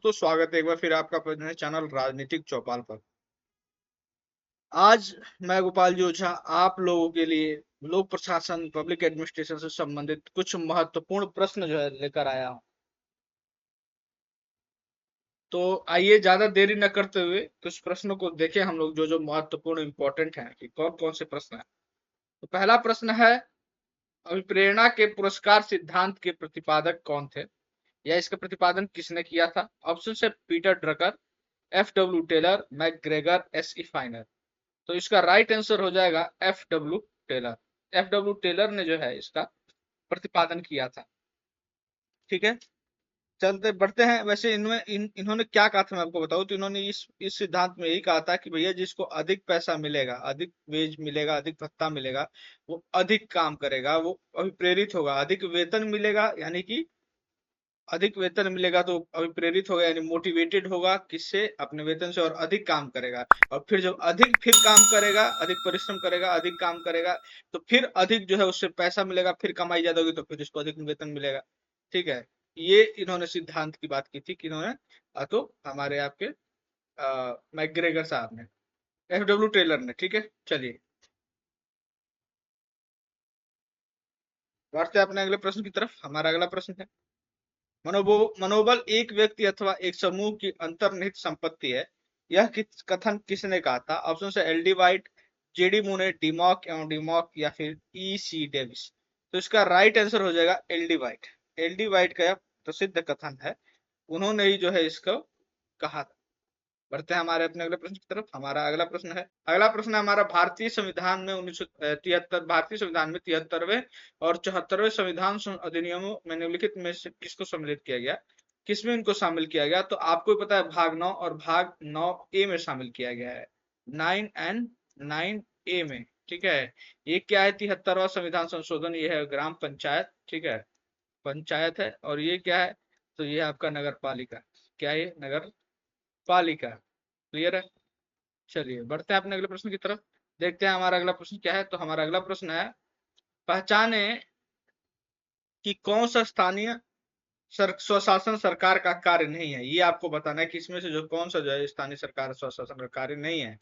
दोस्तों, स्वागत है एक बार फिर आपका अपने चैनल राजनीतिक चौपाल पर। आज मैं गोपाल जी ओझा आप लोगों के लिए लोक प्रशासन पब्लिक एडमिनिस्ट्रेशन से संबंधित कुछ महत्वपूर्ण प्रश्न जो है लेकर आया हूं। तो आइए ज्यादा देरी न करते हुए कुछ प्रश्नों को देखें हम लोग, जो जो महत्वपूर्ण इंपॉर्टेंट है कि कौन कौन से प्रश्न है। तो पहला प्रश्न है, अभिप्रेरणा के पुरस्कार सिद्धांत के प्रतिपादक कौन थे या इसका प्रतिपादन किसने किया था? ऑप्शन है Peter Drucker, F.W. Taylor, McGregor, S.E. Finer. तो इसका राइट आंसर हो जाएगा F.W. टेलर। F.W. टेलर ने जो है इसका प्रतिपादन किया था। ठीक है, चलते बढ़ते हैं। वैसे इनमें इन्होंने क्या कहा था मैं आपको बताऊं तो इन्होंने इस सिद्धांत में यही कहा था कि भैया जिसको अधिक पैसा मिलेगा, अधिक वेज मिलेगा, अधिक भत्ता मिलेगा, वो अधिक काम करेगा, वो अभिप्रेरित होगा। अधिक वेतन मिलेगा यानी कि अधिक वेतन मिलेगा तो अभिप्रेरित होगा यानी मोटिवेटेड होगा, किससे? अपने वेतन से, और अधिक काम करेगा। और फिर जब अधिक फिर काम करेगा, अधिक परिश्रम करेगा, अधिक काम करेगा, तो फिर अधिक जो है उससे पैसा मिलेगा, फिर कमाई ज्यादा होगी तो फिर इसको अधिक वेतन मिलेगा। ठीक है, ये इन्होंने सिद्धांत की बात की थी कि इन्होंने तो हमारे आपके मैकग्रेगर साहब ने, F.W. टेलर ने। ठीक है, चलिए बढ़ते हैं अपने अगले प्रश्न की तरफ। हमारा अगला प्रश्न है, मनोबल एक व्यक्ति अथवा एक समूह की अंतर्निहित संपत्ति है, यह कथन किसने कहा था? ऑप्शन है L.D. White, J.D. मूने, डिमॉक एवं डिमॉक, या फिर E.C. डेविस। तो इसका राइट आंसर हो जाएगा L.D. वाइट। L.D. वाइट का यह प्रसिद्ध कथन है, उन्होंने ही जो है इसको कहा था। बढ़ते हैं हमारे अपने अगले प्रश्न की तरफ। हमारा अगला प्रश्न है हमारा, भारतीय संविधान में 1973, भारतीय संविधान में 73वें और 74वें संविधान अधिनियमों में निम्नलिखित में से किसको सम्मिलित किया गया? किसमें इनको शामिल किया गया? तो आपको पता है भाग 9 और भाग 9A में शामिल किया गया है, 9 एंड 9A में। ठीक है, ये क्या है? 73वां संविधान संशोधन, ये है ग्राम पंचायत। ठीक है, पंचायत है। और ये क्या है? तो ये आपका नगर पालिका। क्या है? नगर पालिका। क्लियर है? चलिए बढ़ते हैं अपने अगले प्रश्न की तरफ। देखते हैं हमारा अगला प्रश्न क्या है। तो हमारा अगला प्रश्न है, पहचाने कि कौन सा स्थानीय स्वशासन सरकार का कार्य नहीं है। ये आपको बताना है कि इसमें से जो कौन सा जो है स्थानीय सरकार स्वशासन का कार्य नहीं है।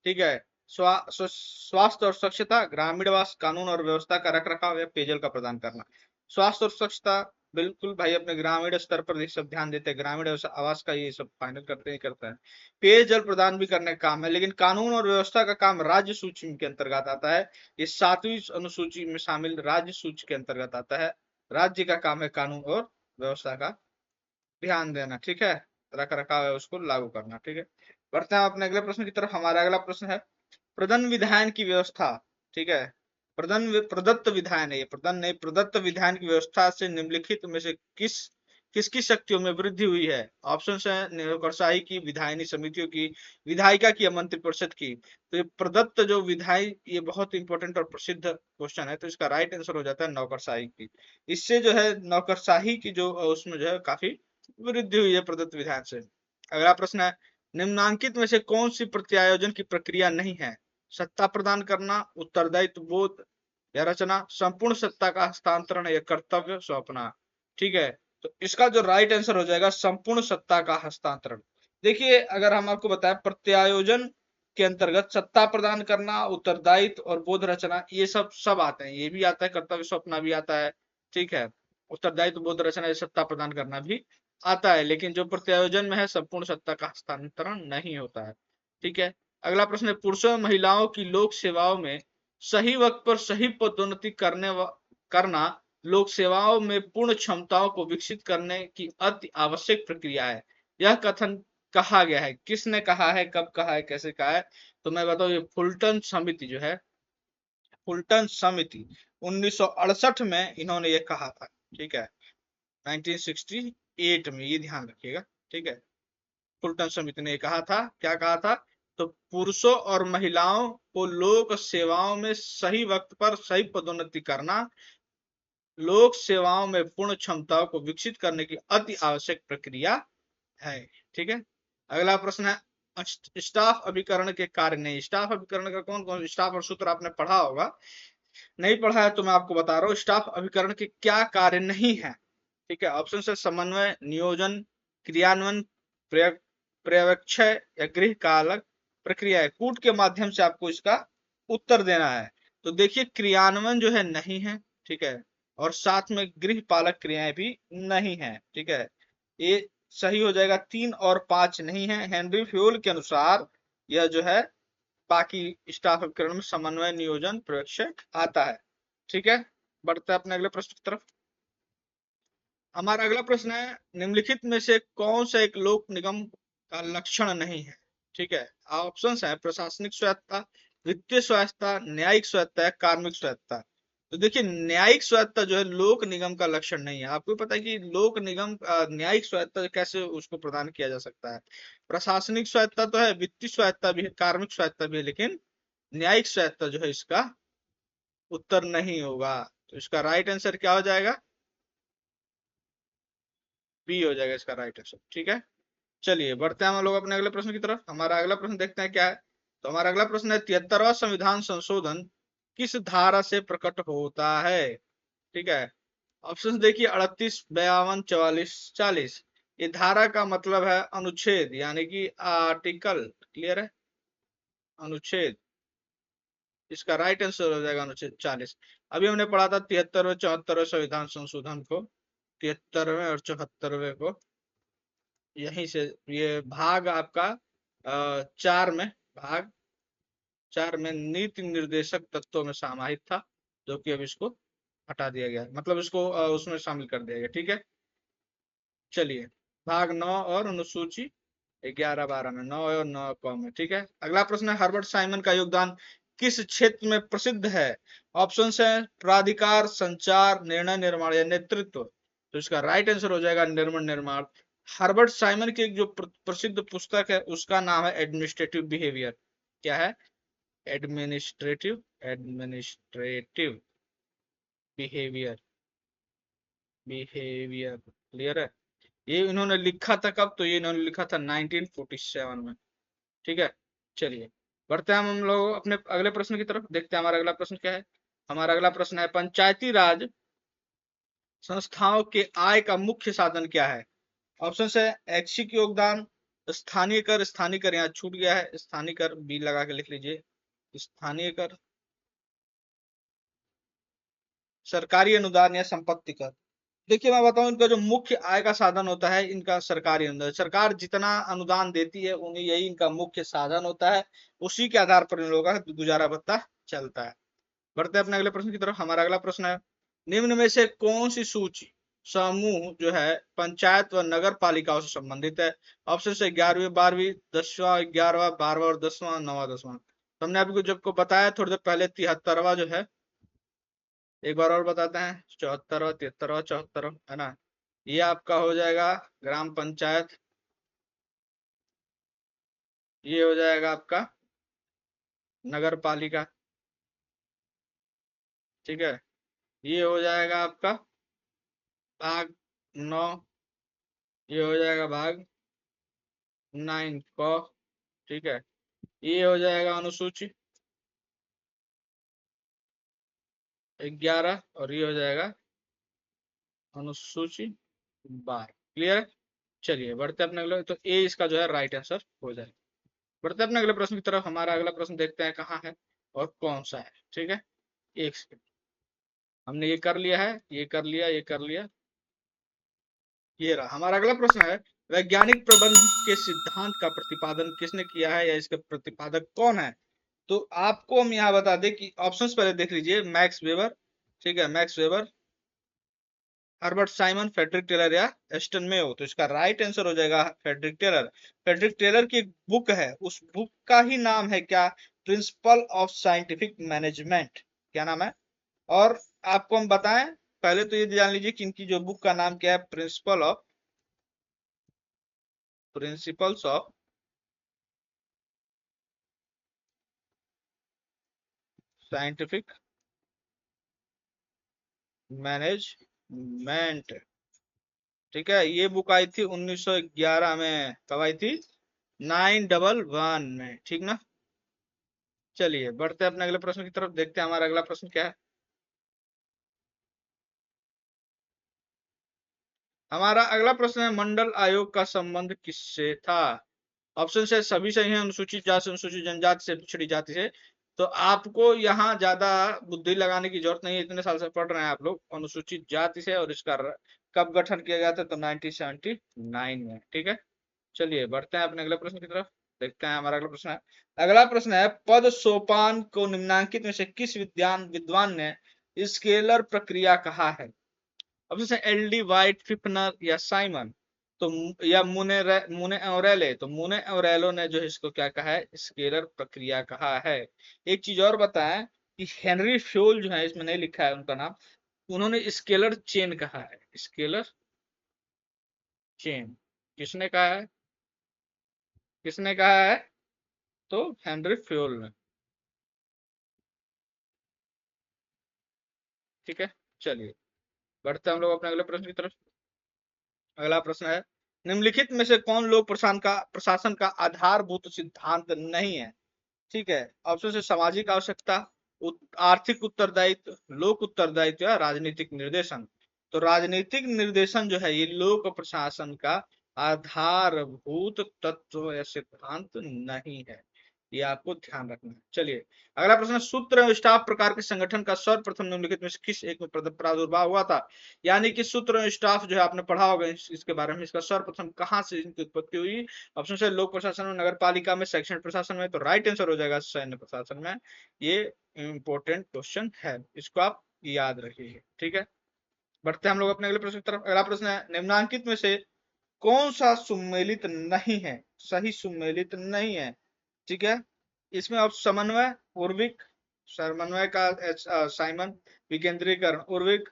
ठीक है, स्वास्थ्य और स्वच्छता, ग्रामीण आवास, कानून और व्यवस्था का रख रखाव, या पेयजल का प्रदान करना। स्वास्थ्य और स्वच्छता, बिल्कुल भाई अपने ग्रामीण स्तर पर ये सब ध्यान देते हैं, ग्रामीण आवास का ये सब फाइनल करते ही करता है। पेयजल प्रदान भी करने का काम है, लेकिन कानून और व्यवस्था का काम राज्य सूची के अंतर्गत आता है। ये 7वीं अनुसूची में शामिल राज्य सूची के अंतर्गत आता है। राज्य का काम है कानून और व्यवस्था का ध्यान देना। ठीक है, रख रखाव है उसको लागू करना। ठीक है, बढ़ते हैं अपने अगले प्रश्न की तरफ। हमारा अगला प्रश्न है, प्रदत्त विधान की व्यवस्था। ठीक है, प्रदत्त विधान है, ये प्रदत्त नहीं, प्रदत्त विधान की व्यवस्था से निम्नलिखित में से किसकी शक्तियों में वृद्धि हुई है? ऑप्शन है नौकरशाही की, विधायनी समितियों की, विधायिका की, या मंत्रिपरिषद की। तो ये प्रदत्त जो विधायी, ये बहुत इंपॉर्टेंट और प्रसिद्ध क्वेश्चन है, तो इसका राइट आंसर हो जाता है नौकरशाही की। इससे जो है नौकरशाही की जो उसमें जो है काफी वृद्धि हुई है प्रदत्त विधान से। अगला प्रश्न है, निम्नांकित में से कौन सी प्रत्यायोजन की प्रक्रिया नहीं है? सत्ता प्रदान करना, उत्तरदायित्व बोध या रचना, संपूर्ण सत्ता का हस्तांतरण, या कर्तव्य सौंपना। ठीक है, तो इसका जो राइट आंसर हो जाएगा संपूर्ण सत्ता का हस्तांतरण। देखिए, अगर हम आपको बताएं, प्रत्यायोजन के अंतर्गत सत्ता प्रदान करना, उत्तरदायित्व और बोध रचना, ये सब सब आते हैं। ये भी आता है, कर्तव्य सौंपना भी आता है। ठीक है, उत्तरदायित्व बोध रचना, ये सत्ता प्रदान करना भी आता है, लेकिन जो प्रत्यायोजन में है संपूर्ण सत्ता का हस्तांतरण नहीं होता है। ठीक है, अगला प्रश्न है, पुरुषों और महिलाओं की लोक सेवाओं में सही वक्त पर सही पदोन्नति करना लोक सेवाओं में पूर्ण क्षमताओं को विकसित करने की अति आवश्यक प्रक्रिया है। यह कथन कहा गया है, किसने कहा है, कब कहा है, कैसे कहा है? तो मैं बताऊं, ये फुलटन समिति जो है, फुलटन समिति 1968 में इन्होंने ये कहा था। ठीक है, 1968 में, ये ध्यान रखिएगा। ठीक है, फुलटन समिति ने कहा था, क्या कहा था? तो पुरुषों और महिलाओं को लोक सेवाओं में सही वक्त पर सही पदोन्नति करना लोक सेवाओं में पूर्ण क्षमताओं को विकसित करने की अति आवश्यक प्रक्रिया है। ठीक है, अगला प्रश्न है, स्टाफ अभिकरण के कार्य नहीं। स्टाफ अभिकरण का कौन कौन स्टाफ और सूत्र आपने पढ़ा होगा, नहीं पढ़ा है तो मैं आपको बता रहा हूँ, स्टाफ अभिकरण के क्या कार्य नहीं है। ठीक है, ऑप्शन है समन्वय, नियोजन, क्रियान्वयन, पर्यवेक्षय या गृह का अलग प्रक्रिया है। कूट के माध्यम से आपको इसका उत्तर देना है। तो देखिए क्रियान्वयन जो है नहीं है, ठीक है, और साथ में गृह पालक क्रियाएं भी नहीं है, ठीक है। ये सही हो जाएगा। 3 और 5 नहीं है। हेनरी फ्यूल के अनुसार यह जो है बाकी स्टाफ उपकरण में समन्वय नियोजन पर्यवेक्षय आता है, ठीक है। बढ़ते हैं अपने अगले प्रश्न की तरफ। हमारा अगला प्रश्न है, निम्नलिखित में से कौन सा एक लोक निगम का लक्षण नहीं है, ठीक है। ऑप्शंस है प्रशासनिक स्वायत्तता, वित्तीय स्वायत्तता, न्यायिक स्वायत्तता या कार्मिक स्वायत्तता। तो देखिए न्यायिक स्वायत्तता जो है लोक निगम का लक्षण नहीं है। आपको पता है कि लोक निगम न्यायिक स्वायत्तता कैसे उसको प्रदान किया जा सकता है। प्रशासनिक स्वायत्तता तो है, वित्तीय स्वायत्तता भी है, कार्मिक स्वायत्तता भी है, लेकिन न्यायिक स्वायत्तता जो है इसका उत्तर नहीं होगा। तो इसका राइट आंसर क्या हो जाएगा? बी हो जाएगा इसका राइट आंसर, ठीक है। चलिए बढ़ते हैं हम लोग अपने अगले प्रश्न की तरफ। हमारा अगला प्रश्न देखते हैं क्या है। तो हमारा अगला प्रश्न है 73वां संविधान संशोधन किस धारा से प्रकट होता है, ठीक है। ऑप्शन देखिए 38, 52, 44, 40। ये धारा का मतलब है अनुच्छेद, यानी कि आर्टिकल। क्लियर है? अनुच्छेद। इसका राइट आंसर हो जाएगा अनुच्छेद 40। अभी हमने पढ़ा था 73वें 74वें संविधान संशोधन को, 73वें और 74वें को। यहीं से ये भाग आपका 4 में, भाग 4 में नीति निर्देशक तत्वों में समाहित था, जो कि अब इसको हटा दिया गया, मतलब इसको उसमें शामिल कर दिया गया, ठीक है। चलिए भाग 9 और अनुसूची 11, 12 में 9 और 9 क में, ठीक है। अगला प्रश्न है, हर्बर्ट साइमन का योगदान किस क्षेत्र में प्रसिद्ध है। ऑप्शन है प्राधिकार, संचार, निर्णय निर्माण या नेतृत्व। तो इसका राइट आंसर हो जाएगा निर्माण निर्माण। हर्बर्ट साइमन की एक जो प्रसिद्ध पुस्तक है उसका नाम है एडमिनिस्ट्रेटिव बिहेवियर। क्या है? Administrative, administrative behaviour, behaviour. Clear है? ये इन्होंने लिखा था कब? तो ये इन्होंने लिखा था 1947 में, ठीक है। चलिए बढ़ते हैं हम लोग अपने अगले प्रश्न की तरफ। देखते हैं हमारा अगला प्रश्न क्या है। हमारा अगला प्रश्न है, पंचायती राज संस्थाओं के आय का मुख्य साधन क्या है। ऑप्शन है ऐच्छिक योगदान, स्थानीय कर यहाँ छूट गया है, स्थानीय कर बी लगा के लिख लीजिए, स्थानीय कर, सरकारी अनुदान या संपत्ति कर। देखिए मैं बताऊं, इनका जो मुख्य आय का साधन होता है इनका सरकारी अनुदान। सरकार जितना अनुदान देती है उन्हें यही इनका मुख्य साधन होता है, उसी के आधार पर इन लोगों का गुजारा भत्ता चलता है। बढ़ते हैं अपने अगले प्रश्न की तरफ। हमारा अगला प्रश्न है, निम्न में से कौन सी सूची समूह जो है पंचायत व नगर पालिकाओं से संबंधित है। ऑप्शन है 11वीं 12वीं, 10वां 11वां 12वां और 10वां 9वां 10वां। तो हमने आपको जब को बताया थोड़ी देर पहले 73वां जो है, एक बार और बताते हैं, 74वां 73वां 74वां है ना। ये आपका हो जाएगा ग्राम पंचायत, ये हो जाएगा आपका नगर पालिका, ठीक है। ये हो जाएगा आपका भाग 9, ये हो जाएगा भाग 9 क, ठीक है। ये हो जाएगा अनुसूची 11 और ये हो जाएगा अनुसूची 12। क्लियर है? चलिए बढ़ते अपने अगले, तो ए इसका जो है राइट आंसर हो जाएगा। बढ़ते अपने अगले प्रश्न की तरफ। हमारा अगला प्रश्न देखते हैं कहाँ है और कौन सा है, ठीक है। एक सेकंड, हमने ये कर लिया है, ये कर लिया, ये कर लिया, ये रहा। हमारा अगला प्रश्न है, वैज्ञानिक प्रबंध के सिद्धांत का प्रतिपादन किसने किया है या इसके प्रतिपादक कौन है। तो आपको हम यहाँ बता दें कि ऑप्शंस पहले देख लीजिए, मैक्स वेबर, ठीक है, Max Weber, Herbert Simon, Frederick Taylor या एस्टन मेयो। तो इसका राइट आंसर हो जाएगा फेडरिक टेलर। फेडरिक टेलर की एक बुक है, उस बुक का ही नाम है क्या? Principle of scientific management. क्या नाम है? और आपको हम बताएं, पहले तो ये जान लीजिए कि इनकी जो बुक का नाम क्या है, प्रिंसिपल्स ऑफ साइंटिफिक मैनेजमेंट, ठीक है। ये बुक आई थी 1911 में। कब आई थी? 911 में, ठीक ना। चलिए बढ़ते हैं अपने अगले प्रश्न की तरफ। देखते हैं हमारा अगला प्रश्न क्या है। हमारा अगला प्रश्न है, मंडल आयोग का संबंध किससे था? ऑप्शन से सभी सही हैं, अनुसूचित जाति से, अनुसूचित जनजाति से, पिछड़ी जाति से। तो आपको यहाँ ज्यादा बुद्धि लगाने की जरूरत नहीं है, इतने साल से पढ़ रहे हैं आप लोग। अनुसूचित जाति से, और इसका कब गठन किया गया था? तो 1979 में। ठीक है, चलिए बढ़ते हैं अपने अगले प्रश्न की तरफ। देखते हैं हमारा अगला प्रश्न है। अगला प्रश्न है, पद सोपान को निम्नांकित में से किस विद्वान ने स्केलर प्रक्रिया कहा है? अब जैसे एल डी वाइट, फिफ्नर या साइमन, तो या मुने औरेले। तो मुने औरेलो ने जो है इसको क्या कहा है? स्केलर प्रक्रिया कहा है। एक चीज और बताएं कि हेनरी फ्योल जो है, इसमें नहीं लिखा है उनका नाम, उन्होंने स्केलर चेन कहा है। स्केलर चेन किसने कहा है? किसने कहा है? तो हेनरी फ्योल ने। ठीक है, चलिए बढ़ते हैं हम लोग अपने अगले प्रश्न की तरफ। अगला प्रश्न है, निम्नलिखित में से कौन लोक प्रशासन का आधारभूत सिद्धांत नहीं है? ठीक है, ऑप्शन से सामाजिक आवश्यकता, आर्थिक उत्तरदायित्व, लोक उत्तरदायित्व या राजनीतिक निर्देशन। तो राजनीतिक निर्देशन जो है ये लोक प्रशासन का आधारभूत तत्व या सिद्धांत नहीं है, ये आपको ध्यान रखना है। चलिए अगला प्रश्न, सूत्र एवं स्टाफ प्रकार के संगठन का सर्वप्रथम निम्नलिखित में से किस एक में प्रादुर्भाव हुआ था? यानी कि सूत्र एवं स्टाफ जो है आपने पढ़ा होगा इसके बारे में, इसका सर्वप्रथम कहाँ से इनकी उत्पत्ति हुई? ऑप्शन से लोक प्रशासन में, नगर पालिका में, शैक्षणिक प्रशासन में। तो राइट आंसर हो जाएगा सैन्य प्रशासन में। ये इंपॉर्टेंट क्वेश्चन है, इसको आप याद रखिए। ठीक है, बढ़ते हैं हम लोग अपने अगले प्रश्न की तरफ। अगला प्रश्न है, निम्नांकित में से कौन सा सुमेलित नहीं है? सही सुमेलित नहीं है। ठीक है, इसमें आप समन्वय उर्विक, समन्वय का साइमन, विकेंद्रीकरण उर्विक,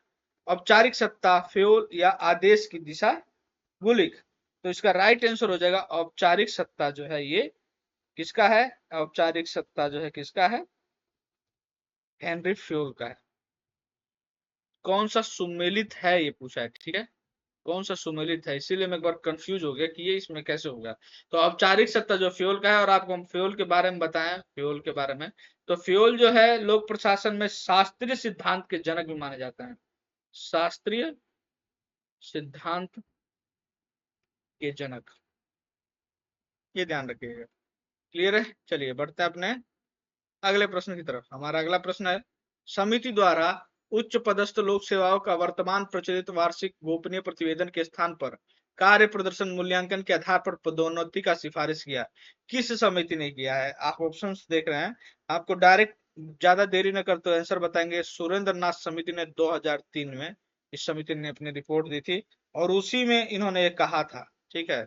औपचारिक सत्ता फ्योल या आदेश की दिशा गुलिक। तो इसका राइट आंसर हो जाएगा औपचारिक सत्ता जो है ये किसका है? औपचारिक सत्ता जो है किसका है? हेनरी फ्योल का है। कौन सा सुमेलित है ये पूछा है। ठीक है, कौन सा सुमेलित है, इसीलिए मैं एक बार कंफ्यूज हो गया कि ये इसमें कैसे होगा। तो औपचारिक सत्ता जो फ्योल का है, और आपको हम फ्योल के बारे में बताएं, फ्योल के बारे में। तो फ्योल जो है लोक प्रशासन में शास्त्रीय सिद्धांत के जनक भी माने जाते हैं। शास्त्रीय सिद्धांत के जनक, ये ध्यान रखिएगा। क्लियर है, चलिए बढ़ते हैं अपने अगले प्रश्न की तरफ। हमारा अगला प्रश्न है, समिति द्वारा उच्च पदस्थ लोक सेवाओं का वर्तमान प्रचलित वार्षिक गोपनीय प्रतिवेदन के स्थान पर कार्य प्रदर्शन मूल्यांकन के आधार पर पदोन्नति का सिफारिश किया, किस समिति ने किया है? आप ऑप्शंस देख रहे हैं, आपको डायरेक्ट ज्यादा देरी न करते हुए आंसर बताएंगे। सुरेंद्र नाथ समिति ने 2003 में इस समिति ने अपनी रिपोर्ट दी थी, और उसी में इन्होंने ये कहा था। ठीक है,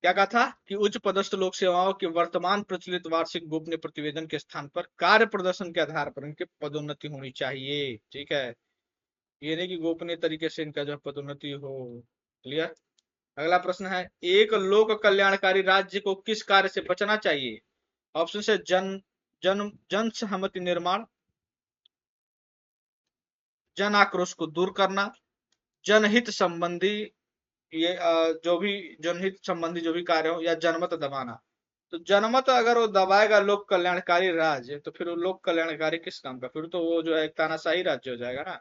क्या कहा था कि उच्च पदस्थ लोक सेवाओं के वर्तमान प्रचलित वार्षिक गोपनीय प्रतिवेदन के स्थान पर कार्य प्रदर्शन के आधार पर इनकी पदोन्नति होनी चाहिए। ठीक है, ये नहीं कि गोपनीय तरीके से इनका जो पदोन्नति हो। क्लियर। अगला प्रश्न है, एक लोक कल्याणकारी राज्य को किस कार्य से बचना चाहिए? ऑप्शन से जन सहमति निर्माण, जन आक्रोश को दूर करना, जनहित संबंधी, ये जो भी जनहित संबंधी जो भी कार्य हो, या जनमत दबाना। तो जनमत अगर वो दबाएगा लोक कल्याणकारी राज्य, तो फिर वो लोक कल्याणकारी किस काम का? फिर तो वो जो है एक तानाशाही राज्य हो जाएगा ना।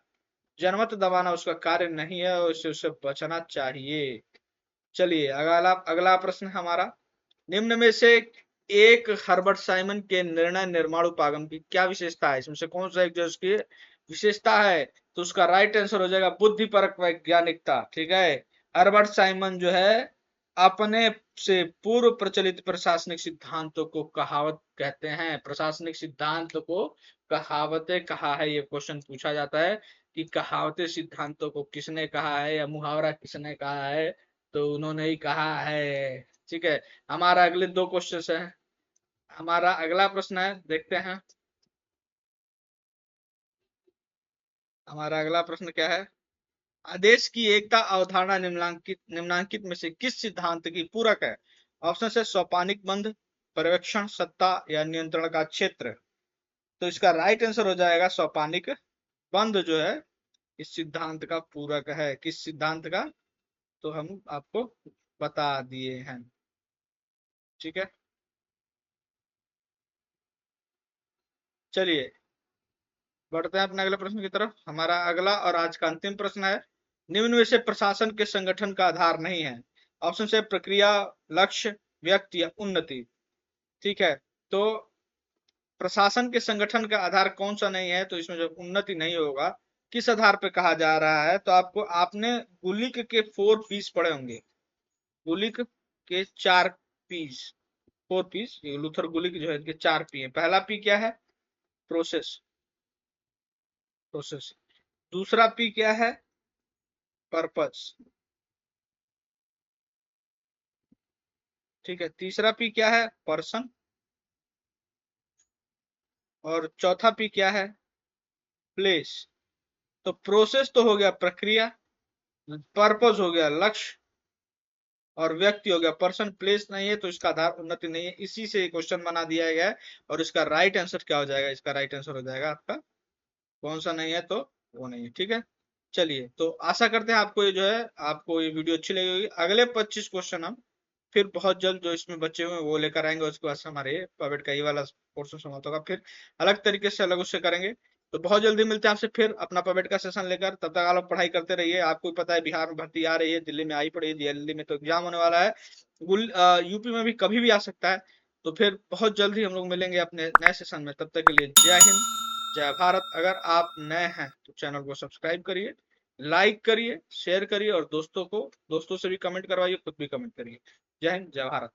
जनमत दबाना उसका कार्य नहीं है, और उससे बचना चाहिए। चलिए अगला अगला प्रश्न हमारा, निम्न में से एक हर्बर्ट साइमन के निर्णय निर्माण उपागम की क्या विशेषता है? इसमें से कौन सा एक जो उसकी विशेषता है? तो उसका राइट आंसर हो जाएगा बुद्धिपरक वैज्ञानिकता। ठीक है, हर्बर्ट साइमन जो है अपने से पूर्व प्रचलित प्रशासनिक सिद्धांतों को कहावत कहते हैं। प्रशासनिक सिद्धांत को कहावतें कहा है, ये क्वेश्चन पूछा जाता है कि कहावतें सिद्धांतों को किसने कहा है, या मुहावरा किसने कहा है? तो उन्होंने ही कहा है। ठीक है, हमारा अगले दो क्वेश्चन है। हमारा अगला प्रश्न है, देखते हैं हमारा अगला प्रश्न क्या है। आदेश की एकता अवधारणा निम्नांकित निम्नांकित में से किस सिद्धांत की पूरक है? ऑप्शन है सोपानिक बंध, पर्यवेक्षण सत्ता या नियंत्रण का क्षेत्र। तो इसका राइट आंसर हो जाएगा सोपानिक बंध जो है इस सिद्धांत का पूरक है। किस सिद्धांत का? तो हम आपको बता दिए हैं। ठीक है, चलिए बढ़ते हैं अपने अगले प्रश्न की तरफ। हमारा अगला और आज का अंतिम प्रश्न है, निम्न में से प्रशासन के संगठन का आधार नहीं है। ऑप्शन से प्रक्रिया, लक्ष्य, व्यक्ति या उन्नति। ठीक है, तो प्रशासन के संगठन का आधार कौन सा नहीं है, तो इसमें जो उन्नति नहीं होगा, किस आधार पे कहा जा रहा है, तो आपको आपने गुलिक के 4 पीस पढ़े होंगे। गुलिक के 4 पीस, 4 पीस, लूथर गुलिक जो है इनके 4 पी है। पहला पी क्या है? Process, process. दूसरा पी क्या है? पर्पस। ठीक है, तीसरा पी क्या है? पर्सन। और चौथा पी क्या है? प्लेस। तो प्रोसेस तो हो गया प्रक्रिया, पर्पस हो गया लक्ष्य, और व्यक्ति हो गया पर्सन। प्लेस नहीं है तो इसका आधार उन्नति नहीं है। इसी से क्वेश्चन बना दिया गया है। और इसका राइट आंसर क्या हो जाएगा? इसका राइट आंसर हो जाएगा आपका, कौन सा नहीं है तो वो नहीं है। ठीक है, चलिए, तो आशा करते हैं आपको ये जो है, आपको ये वीडियो अच्छी लगी होगी। अगले 25 क्वेश्चन हम फिर बहुत जल्द जो इसमें बचे हुए हैं वो लेकर आएंगे। उसके बाद से हमारे पॉवेट का ये वाला पोर्शन समाप्त होगा, फिर अलग तरीके से अलग उससे करेंगे। तो बहुत जल्दी मिलते हैं आपसे फिर अपना पॉवेट का सेशन लेकर। तब तक आप लोग पढ़ाई करते रहिए। आपको भी पता है बिहार में भर्ती आ रही है, दिल्ली में आई पड़ी है, दिल्ली में तो एग्जाम होने वाला है, यूपी में भी कभी भी आ सकता है। तो फिर बहुत जल्द ही हम लोग मिलेंगे अपने नए सेशन में। तब तक के लिए जय हिंद, जय भारत। अगर आप नए हैं तो चैनल को सब्सक्राइब करिए, लाइक करिए, शेयर करिए, और दोस्तों से भी कमेंट करवाइए, खुद भी कमेंट करिए। जय हिंद, जय भारत।